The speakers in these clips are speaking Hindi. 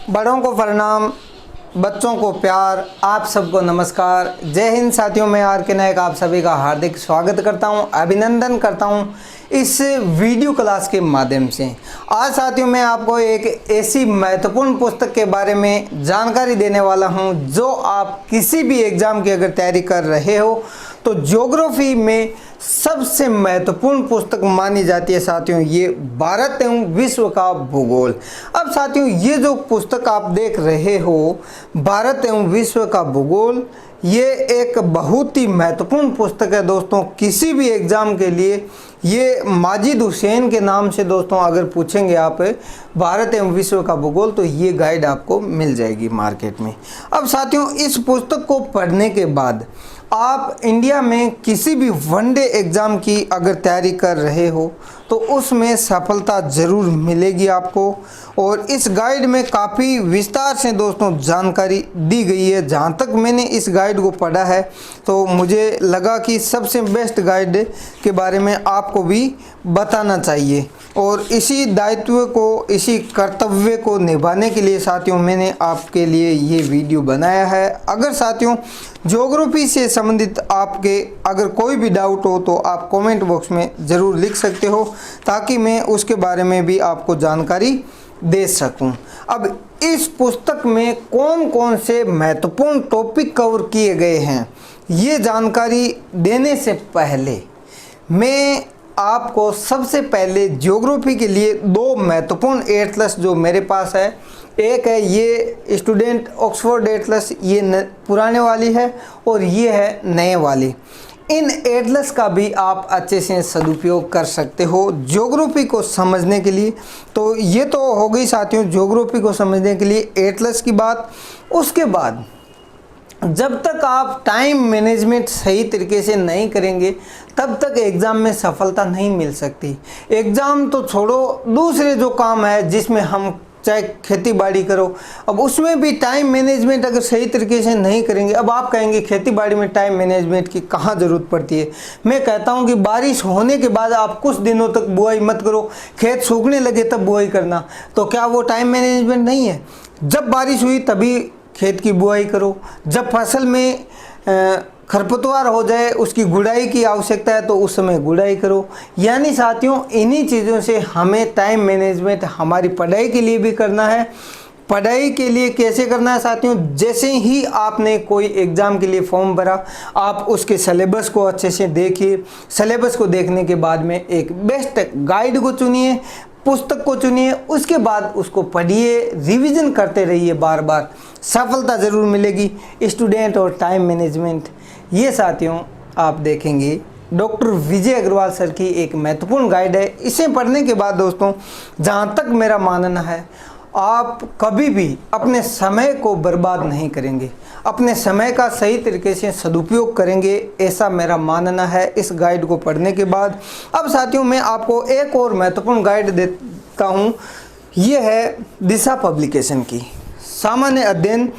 बड़ों को प्रणाम, बच्चों को प्यार, आप सबको नमस्कार। जय हिंद साथियों, मैं आर के नायक आप सभी का हार्दिक स्वागत करता हूं, अभिनंदन करता हूं इस वीडियो क्लास के माध्यम से। आज साथियों मैं आपको एक ऐसी महत्वपूर्ण पुस्तक के बारे में जानकारी देने वाला हूं जो आप किसी भी एग्ज़ाम की अगर तैयारी कर रहे हो तो ज्योग्राफी में सबसे महत्वपूर्ण पुस्तक मानी जाती है साथियों, ये भारत एवं विश्व का भूगोल। अब साथियों ये जो पुस्तक आप देख रहे हो भारत एवं विश्व का भूगोल, ये एक बहुत ही महत्वपूर्ण पुस्तक है दोस्तों। किसी भी एग्ज़ाम के लिए ये माजिद हुसैन के नाम से दोस्तों अगर पूछेंगे आप भारत एवं विश्व का भूगोल तो ये गाइड आपको मिल जाएगी मार्केट में। अब साथियों इस पुस्तक को पढ़ने के बाद आप इंडिया में किसी भी वनडे एग्ज़ाम की अगर तैयारी कर रहे हो तो उसमें सफलता ज़रूर मिलेगी आपको। और इस गाइड में काफ़ी विस्तार से दोस्तों जानकारी दी गई है। जहाँ तक मैंने इस गाइड को पढ़ा है तो मुझे लगा कि सबसे बेस्ट गाइड के बारे में आपको भी बताना चाहिए। और इसी दायित्व को, इसी कर्तव्य को निभाने के लिए साथियों मैंने आपके लिए ये वीडियो बनाया है। अगर साथियों ज्योग्राफी से संबंधित आपके अगर कोई भी डाउट हो तो आप कमेंट बॉक्स में ज़रूर लिख सकते हो ताकि मैं उसके बारे में भी आपको जानकारी दे सकूं। अब इस पुस्तक में कौन कौन से महत्वपूर्ण टॉपिक कवर किए गए हैं ये जानकारी देने से पहले मैं आपको सबसे पहले ज्योग्राफी के लिए दो महत्वपूर्ण एटलस जो मेरे पास है, एक है ये स्टूडेंट ऑक्सफोर्ड एटलस, ये पुराने वाली है, और ये है नए वाली। इन एटलस का भी आप अच्छे से सदुपयोग कर सकते हो ज्योग्राफी को समझने के लिए। तो ये तो हो गई साथियों ज्योग्राफी को समझने के लिए एटलस की बात। उसके बाद जब तक आप टाइम मैनेजमेंट सही तरीके से नहीं करेंगे तब तक एग्ज़ाम में सफलता नहीं मिल सकती। एग्ज़ाम तो छोड़ो, दूसरे जो काम है जिसमें हम चाहे खेती बाड़ी करो, अब उसमें भी टाइम मैनेजमेंट अगर सही तरीके से नहीं करेंगे। अब आप कहेंगे खेती बाड़ी में टाइम मैनेजमेंट की कहाँ ज़रूरत पड़ती है। मैं कहता हूँ कि बारिश होने के बाद आप कुछ दिनों तक बुआई मत करो, खेत सूखने लगे तब बुआई करना। तो क्या वो टाइम मैनेजमेंट नहीं है? जब बारिश हुई तभी खेत की बुआई करो, जब फसल में खरपतवार हो जाए उसकी गुड़ाई की आवश्यकता है तो उस समय गुड़ाई करो। यानी साथियों इन्हीं चीज़ों से हमें टाइम मैनेजमेंट हमारी पढ़ाई के लिए भी करना है। पढ़ाई के लिए कैसे करना है साथियों, जैसे ही आपने कोई एग्ज़ाम के लिए फॉर्म भरा आप उसके सिलेबस को अच्छे से देखिए। सिलेबस को देखने के बाद में एक बेस्ट गाइड को चुनिए, पुस्तक को चुनिए, उसके बाद उसको पढ़िए, रिवीजन करते रहिए, बार बार सफलता ज़रूर मिलेगी। स्टूडेंट और टाइम मैनेजमेंट ये साथियों आप देखेंगे डॉक्टर विजय अग्रवाल सर की एक महत्वपूर्ण गाइड है। इसे पढ़ने के बाद दोस्तों जहाँ तक मेरा मानना है आप कभी भी अपने समय को बर्बाद नहीं करेंगे, अपने समय का सही तरीके से सदुपयोग करेंगे, ऐसा मेरा मानना है इस गाइड को पढ़ने के बाद। अब साथियों मैं आपको एक और महत्वपूर्ण गाइड देता हूँ, ये है दिशा पब्लिकेशन की। सामान्य अध्ययन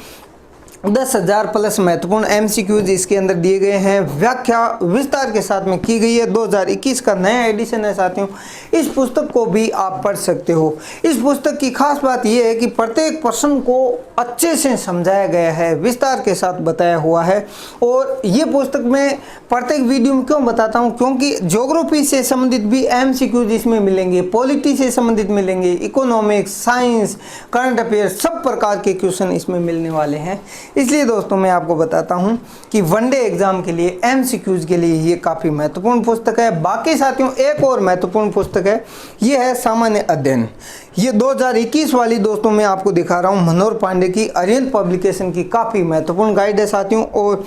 10,000 प्लस महत्वपूर्ण MCQs इसके अंदर दिए गए हैं, व्याख्या विस्तार के साथ में की गई है। 2021 का नया एडिशन है साथियों। इस पुस्तक को भी आप पढ़ सकते हो। इस पुस्तक की खास बात यह है कि प्रत्येक प्रश्न को अच्छे से समझाया गया है, विस्तार के साथ बताया हुआ है। और ये पुस्तक में प्रत्येक वीडियो में क्यों बताता हूँ, क्योंकि ज्योग्राफी से संबंधित भी MCQs इसमें मिलेंगे, पॉलिटी से संबंधित मिलेंगे, इकोनॉमिक्स, साइंस, करंट अफेयर, सब प्रकार के क्वेश्चन इसमें मिलने वाले हैं। इसलिए दोस्तों मैं आपको बताता हूं कि वनडे एग्जाम के लिए MCQs के लिए ये काफ़ी महत्वपूर्ण पुस्तक है। बाकी साथियों एक और महत्वपूर्ण पुस्तक है, ये है सामान्य अध्ययन। ये 2021 वाली दोस्तों मैं आपको दिखा रहा हूं, मनोहर पांडे की अरिहंत पब्लिकेशन की काफ़ी महत्वपूर्ण गाइड है साथियों। और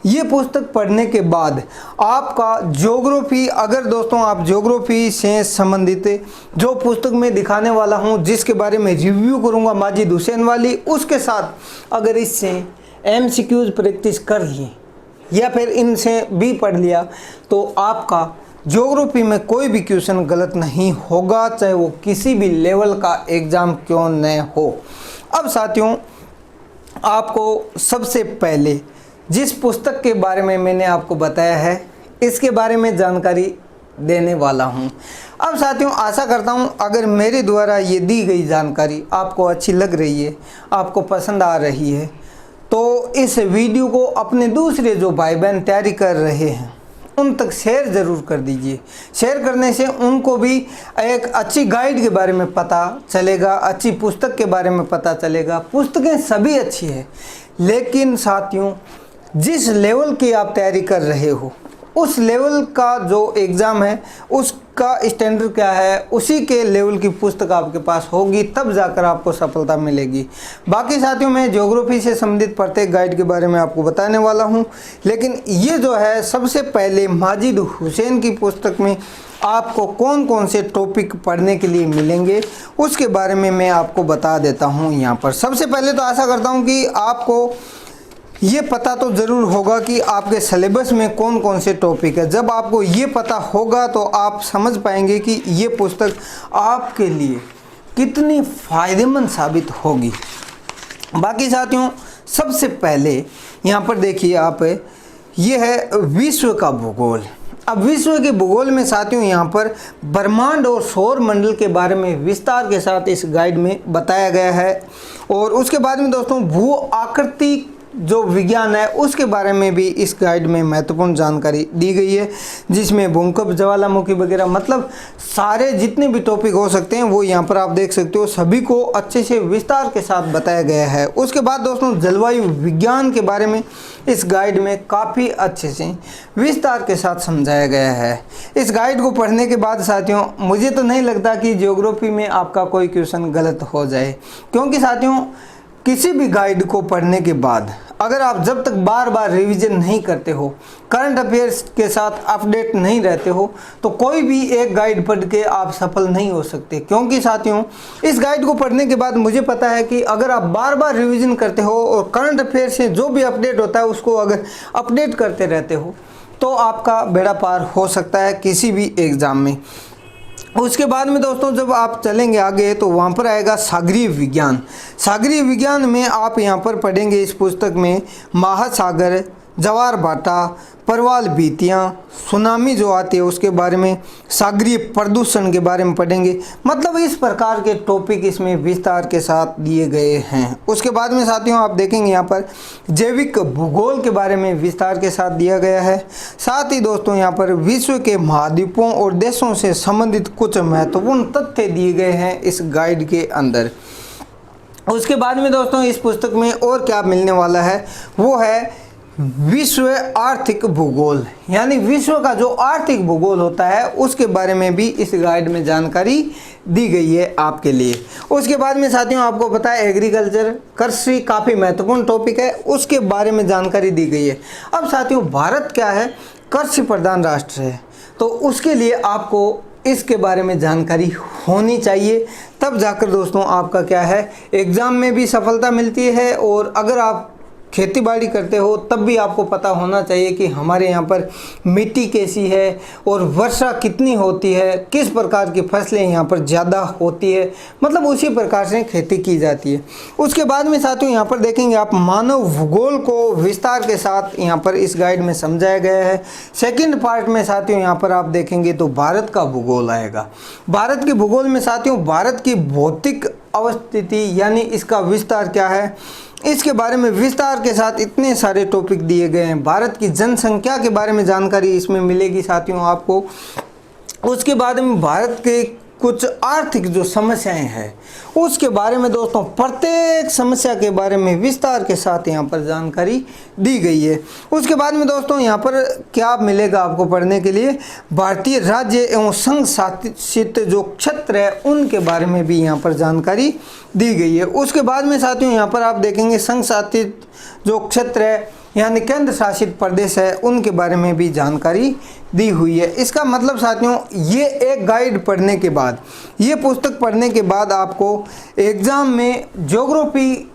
ये पुस्तक पढ़ने के बाद आपका ज्योग्राफी, अगर दोस्तों आप ज्योग्राफी से संबंधित जो पुस्तक मैं दिखाने वाला हूँ, जिसके बारे में रिव्यू करूँगा माजिद हुसैन वाली, उसके साथ अगर इससे MCQs प्रैक्टिस कर लिए या फिर इनसे भी पढ़ लिया तो आपका ज्योग्राफी में कोई भी क्वेश्चन गलत नहीं होगा, चाहे वो किसी भी लेवल का एग्ज़ाम क्यों न हो। अब साथियों आपको सबसे पहले जिस पुस्तक के बारे में मैंने आपको बताया है इसके बारे में जानकारी देने वाला हूं। अब साथियों आशा करता हूं अगर मेरे द्वारा ये दी गई जानकारी आपको अच्छी लग रही है, आपको पसंद आ रही है, तो इस वीडियो को अपने दूसरे जो भाई बहन तैयारी कर रहे हैं उन तक शेयर ज़रूर कर दीजिए। शेयर करने से उनको भी एक अच्छी गाइड के बारे में पता चलेगा, अच्छी पुस्तक के बारे में पता चलेगा। पुस्तकें सभी अच्छी है, लेकिन साथियों जिस लेवल की आप तैयारी कर रहे हो उस लेवल का जो एग्ज़ाम है उसका स्टैंडर्ड क्या है, उसी के लेवल की पुस्तक आपके पास होगी, तब जाकर आपको सफलता मिलेगी। बाकी साथियों मैं ज्योग्राफी से संबंधित प्रत्येक गाइड के बारे में आपको बताने वाला हूं, लेकिन ये जो है सबसे पहले माजिद हुसैन की पुस्तक में आपको कौन कौन से टॉपिक पढ़ने के लिए मिलेंगे उसके बारे में मैं आपको बता देता हूँ यहाँ पर। सबसे पहले तो आशा करता हूँ कि आपको ये पता तो ज़रूर होगा कि आपके सिलेबस में कौन कौन से टॉपिक है। जब आपको ये पता होगा तो आप समझ पाएंगे कि ये पुस्तक आपके लिए कितनी फ़ायदेमंद साबित होगी। बाकी साथियों सबसे पहले यहाँ पर देखिए आप, ये है विश्व का भूगोल। अब विश्व के भूगोल में साथियों यहाँ पर ब्रह्मांड और सौर मंडल के बारे में विस्तार के साथ इस गाइड में बताया गया है। और उसके बाद में दोस्तों भू आकृति जो विज्ञान है उसके बारे में भी इस गाइड में महत्वपूर्ण जानकारी दी गई है, जिसमें भूकंप, ज्वालामुखी वगैरह मतलब सारे जितने भी टॉपिक हो सकते हैं वो यहाँ पर आप देख सकते हो, सभी को अच्छे से विस्तार के साथ बताया गया है। उसके बाद दोस्तों जलवायु विज्ञान के बारे में इस गाइड में काफ़ी अच्छे से विस्तार के साथ समझाया गया है। इस गाइड को पढ़ने के बाद साथियों मुझे तो नहीं लगता कि ज्योग्राफी में आपका कोई क्वेश्चन गलत हो जाए, क्योंकि साथियों किसी भी गाइड को पढ़ने के बाद अगर आप जब तक बार बार रिवीजन नहीं करते हो, करंट अफेयर्स के साथ अपडेट नहीं रहते हो, तो कोई भी एक गाइड पढ़ के आप सफल नहीं हो सकते। क्योंकि साथियों इस गाइड को पढ़ने के बाद मुझे पता है कि अगर आप बार बार रिवीजन करते हो और करंट अफेयर्स से जो भी अपडेट होता है उसको अगर अपडेट करते रहते हो तो आपका बेड़ा पार हो सकता है किसी भी एग्ज़ाम में। उसके बाद में दोस्तों जब आप चलेंगे आगे तो वहाँ पर आएगा सागरीय विज्ञान। सागरीय विज्ञान में आप यहाँ पर पढ़ेंगे इस पुस्तक में महासागर, ज्वार भाटा, प्रवाल भित्तियाँ, सुनामी जो आती है उसके बारे में, सागरीय प्रदूषण के बारे में पढ़ेंगे। मतलब इस प्रकार के टॉपिक इसमें विस्तार के साथ दिए गए हैं। उसके बाद में साथियों आप देखेंगे यहाँ पर जैविक भूगोल के बारे में विस्तार के साथ दिया गया है। साथ ही दोस्तों यहाँ पर विश्व के महाद्वीपों और देशों से संबंधित कुछ महत्वपूर्ण तथ्य दिए गए हैं इस गाइड के अंदर। उसके बाद में दोस्तों इस पुस्तक में और क्या मिलने वाला है वो है विश्व आर्थिक भूगोल, यानी विश्व का जो आर्थिक भूगोल होता है उसके बारे में भी इस गाइड में जानकारी दी गई है आपके लिए। उसके बाद में साथियों आपको पता है एग्रीकल्चर, कृषि काफ़ी महत्वपूर्ण टॉपिक है, उसके बारे में जानकारी दी गई है। अब साथियों भारत क्या है, कृषि प्रधान राष्ट्र है, तो उसके लिए आपको इसके बारे में जानकारी होनी चाहिए, तब जाकर दोस्तों आपका क्या है एग्ज़ाम में भी सफलता मिलती है। और अगर आप खेती बाड़ी करते हो तब भी आपको पता होना चाहिए कि हमारे यहाँ पर मिट्टी कैसी है और वर्षा कितनी होती है, किस प्रकार की फसलें यहाँ पर ज़्यादा होती है, मतलब उसी प्रकार से खेती की जाती है। उसके बाद में साथियों यहाँ पर देखेंगे आप मानव भूगोल को विस्तार के साथ यहाँ पर इस गाइड में समझाया गया है। सेकंड पार्ट में साथियों यहाँ पर आप देखेंगे तो भारत का भूगोल आएगा। भारत के भूगोल में साथियों भारत की भौतिक अवस्थिति यानी इसका विस्तार क्या है, इसके बारे में विस्तार के साथ इतने सारे टॉपिक दिए गए हैं। भारत की जनसंख्या के बारे में जानकारी इसमें मिलेगी साथियों आपको। उसके बाद में भारत के कुछ आर्थिक जो समस्याएं हैं उसके बारे में दोस्तों प्रत्येक समस्या के बारे में विस्तार के साथ यहाँ पर जानकारी दी गई है। उसके बाद में दोस्तों यहाँ पर क्या मिलेगा आपको पढ़ने के लिए, भारतीय राज्य एवं संघ शासित जो क्षेत्र है उनके बारे में भी यहाँ पर जानकारी दी गई है। उसके बाद में साथियों यहाँ पर आप देखेंगे संघ शासित जो क्षेत्र है यानी केंद्र शासित प्रदेश है उनके बारे में भी जानकारी दी हुई है। इसका मतलब साथियों ये एक गाइड पढ़ने के बाद, ये पुस्तक पढ़ने के बाद आपको एग्ज़ाम में ज्योग्राफी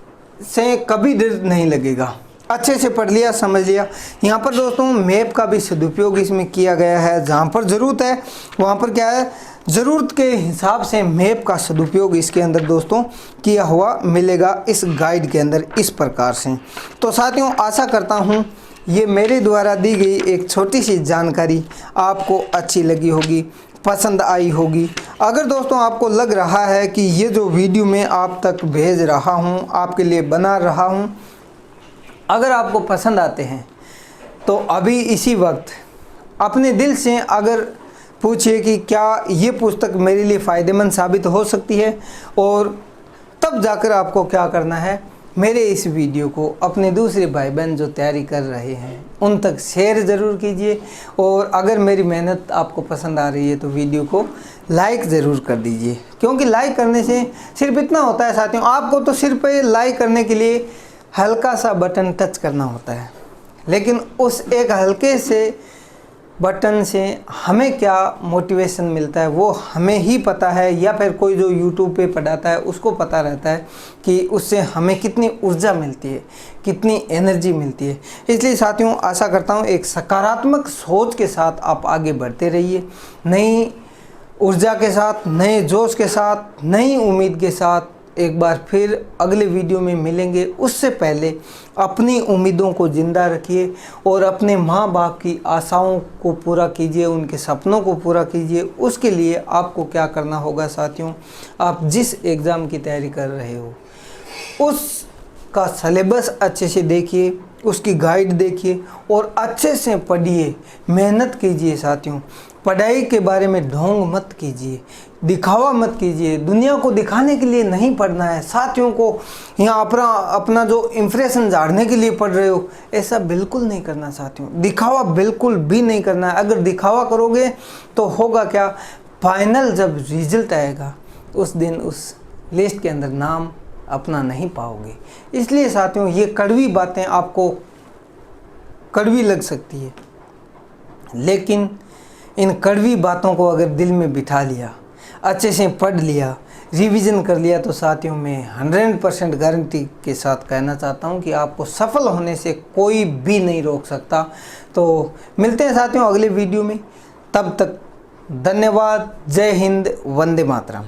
से कभी डर नहीं लगेगा। अच्छे से पढ़ लिया, समझ लिया। यहाँ पर दोस्तों मैप का भी सदुपयोग इसमें किया गया है। जहाँ पर ज़रूरत है वहाँ पर क्या है, ज़रूरत के हिसाब से मैप का सदुपयोग इसके अंदर दोस्तों किया हुआ मिलेगा इस गाइड के अंदर इस प्रकार से। तो साथियों आशा करता हूँ ये मेरे द्वारा दी गई एक छोटी सी जानकारी आपको अच्छी लगी होगी, पसंद आई होगी। अगर दोस्तों आपको लग रहा है कि ये जो वीडियो मैं आप तक भेज रहा हूँ, आपके लिए बना रहा हूँ, अगर आपको पसंद आते हैं तो अभी इसी वक्त अपने दिल से अगर पूछिए कि क्या ये पुस्तक मेरे लिए फ़ायदेमंद साबित हो सकती है, और तब जाकर आपको क्या करना है, मेरे इस वीडियो को अपने दूसरे भाई बहन जो तैयारी कर रहे हैं उन तक शेयर ज़रूर कीजिए। और अगर मेरी मेहनत आपको पसंद आ रही है तो वीडियो को लाइक ज़रूर कर दीजिए, क्योंकि लाइक करने से सिर्फ इतना होता है साथियों, आपको तो सिर्फ लाइक करने के लिए हल्का सा बटन टच करना होता है, लेकिन उस एक हल्के से बटन से हमें क्या मोटिवेशन मिलता है वो हमें ही पता है, या फिर कोई जो यूट्यूब पे पढ़ाता है उसको पता रहता है कि उससे हमें कितनी ऊर्जा मिलती है, कितनी एनर्जी मिलती है। इसलिए साथियों आशा करता हूँ एक सकारात्मक सोच के साथ आप आगे बढ़ते रहिए, नई ऊर्जा के साथ, नए जोश के साथ, नई उम्मीद के साथ एक बार फिर अगले वीडियो में मिलेंगे। उससे पहले अपनी उम्मीदों को ज़िंदा रखिए और अपने माँ बाप की आशाओं को पूरा कीजिए, उनके सपनों को पूरा कीजिए। उसके लिए आपको क्या करना होगा साथियों, आप जिस एग्ज़ाम की तैयारी कर रहे हो उसका सिलेबस अच्छे से देखिए, उसकी गाइड देखिए और अच्छे से पढ़िए, मेहनत कीजिए साथियों। पढ़ाई के बारे में ढोंग मत कीजिए, दिखावा मत कीजिए, दुनिया को दिखाने के लिए नहीं पढ़ना है, साथियों को यहाँ अपना जो इम्प्रेशन झाड़ने के लिए पढ़ रहे हो, ऐसा बिल्कुल नहीं करना साथियों। दिखावा बिल्कुल भी नहीं करना है। अगर दिखावा करोगे तो होगा क्या, फाइनल जब रिजल्ट आएगा उस दिन उस लिस्ट के अंदर नाम अपना नहीं पाओगे। इसलिए साथियों ये कड़वी बातें आपको कड़वी लग सकती है, लेकिन इन कड़वी बातों को अगर दिल में बिठा लिया, अच्छे से पढ़ लिया, रिवीजन कर लिया, तो साथियों मैं 100% गारंटी के साथ कहना चाहता हूं कि आपको सफल होने से कोई भी नहीं रोक सकता। तो मिलते हैं साथियों अगले वीडियो में, तब तक धन्यवाद। जय हिंद, वंदे मातरम।